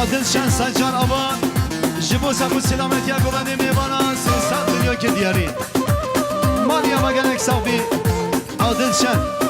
عادل شن سجار آبان جبو سبو سلامت یا گوبنده میوانا 300 میلیون که دیاری مالیا مگن اکسابی عادل شن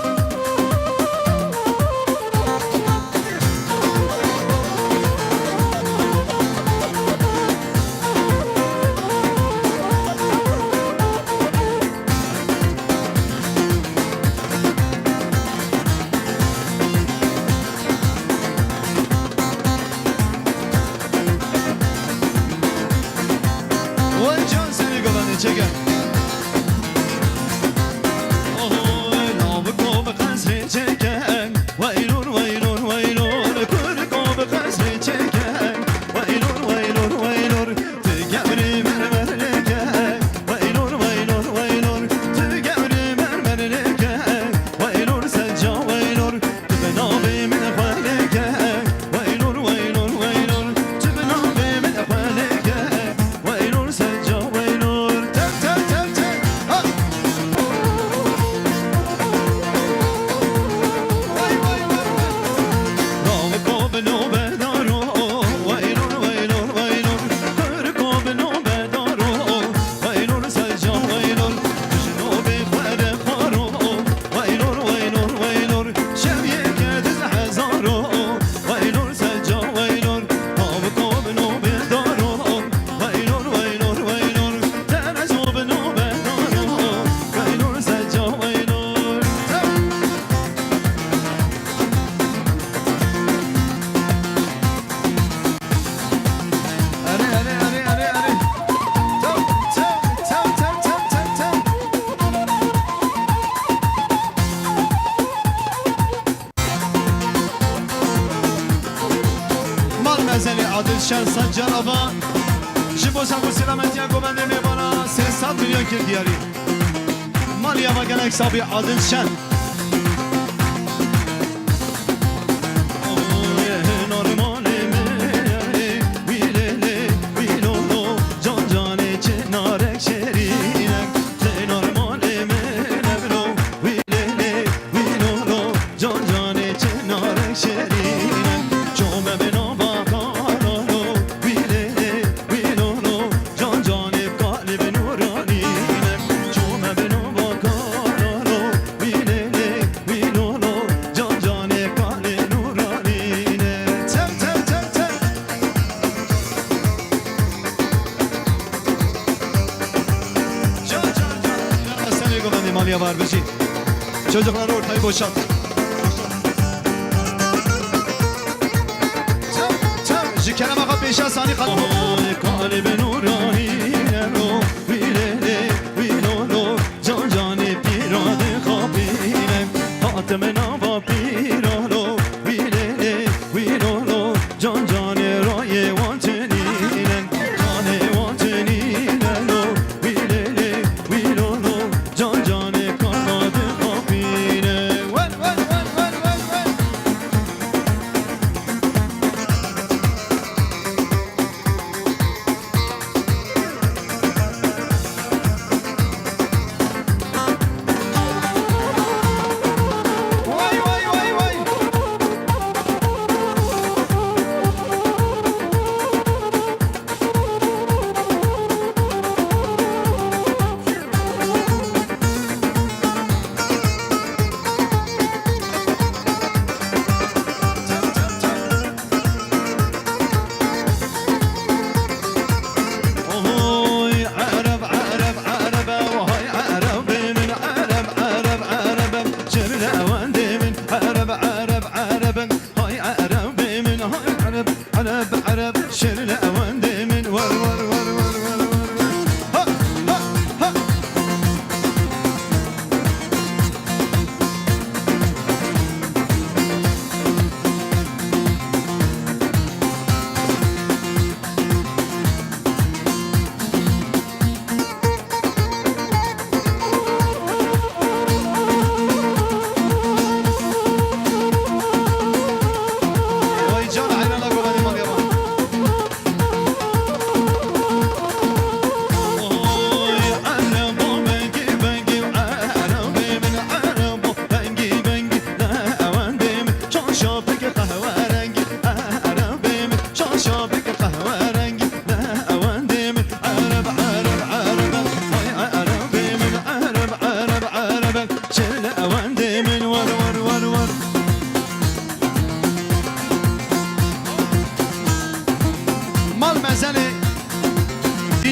شن سجار آبان جبو سبو سلامت یا گوبنده میوانا 300 میلیون که دیاری مالیا مگن اکسابی عادل شن maliye var bizi. Çocuklar ortayı boşalt. Jikene baka 5 saniye kaldı. Kalbi nurani no bilele bilolo can cani pirade kapine hatme nava piralo bilele bilolo can cani raye vanteninen kane vanteninen no bilele bilolo can cani kanade kapine wen wen wen wen wen wen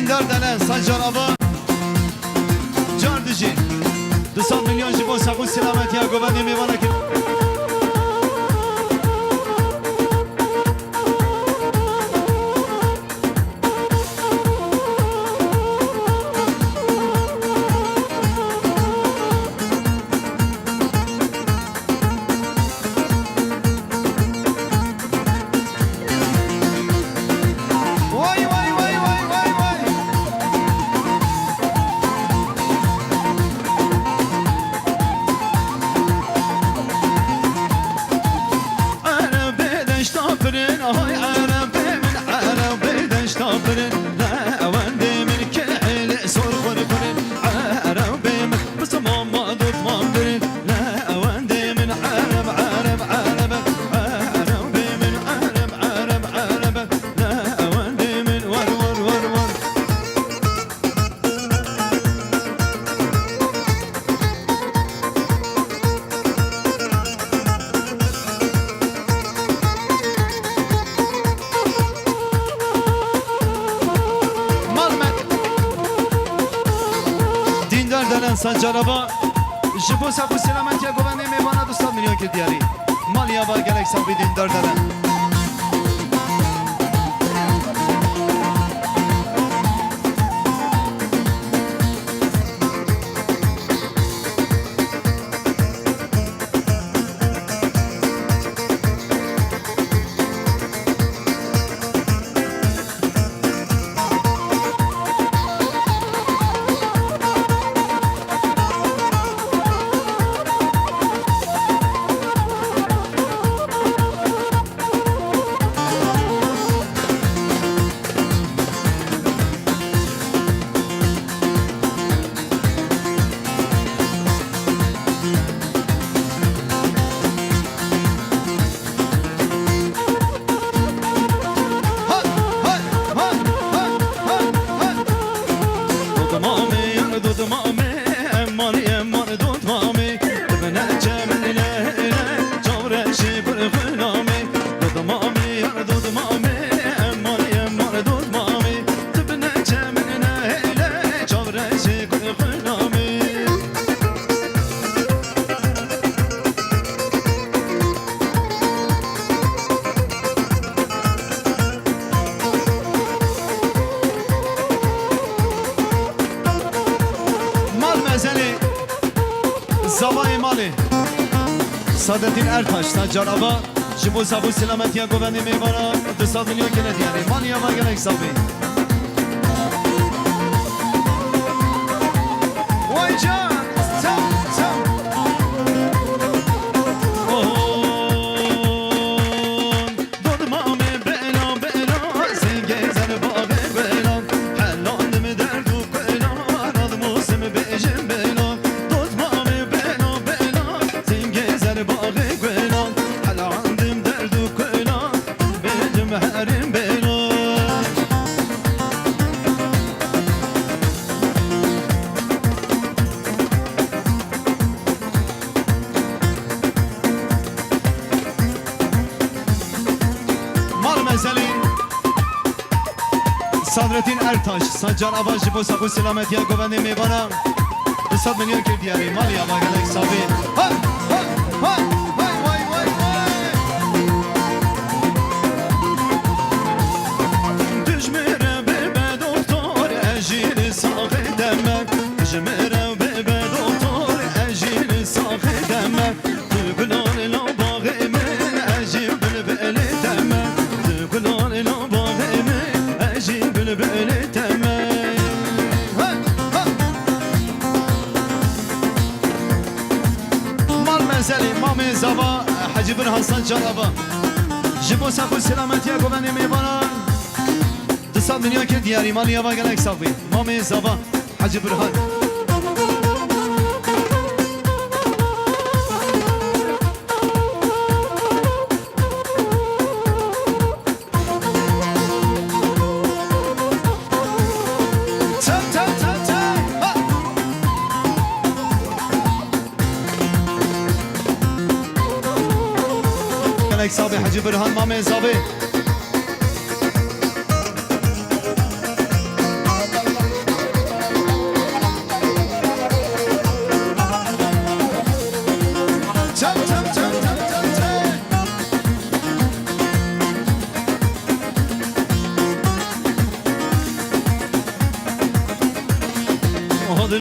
دیندار دلن سنجار آبا جاردجی 200 میلیون جبو سقو سلامتی ها گوبندی میوانه که سنجارابا جبو سقو سلامتی ها گوبنده میوانه 200 میلیون که دیاری مالیا با گلک سقوی دیندار دارن زوای مالی سادتین ارتاش سنجار آبا جبو سقو سلامتی ها گوبنده میوانه 200 میلیون که ندیاری مالیا با گلک سقوی وای جان صدرتین ارتاش سنجار آبا جبو سقو سلامتی ها گوبنده میوانه 200 میلیون که دیاری مالیا با گلک سقوی امام زبا حجی برهان سنجار آبا جبو سقو سلامتی ها گوبنده میوانه 200 میلیون که دیاری مالیا با گلک سقوی امام زبا حجی برهان ملك صابي حجي برهان مامي صابي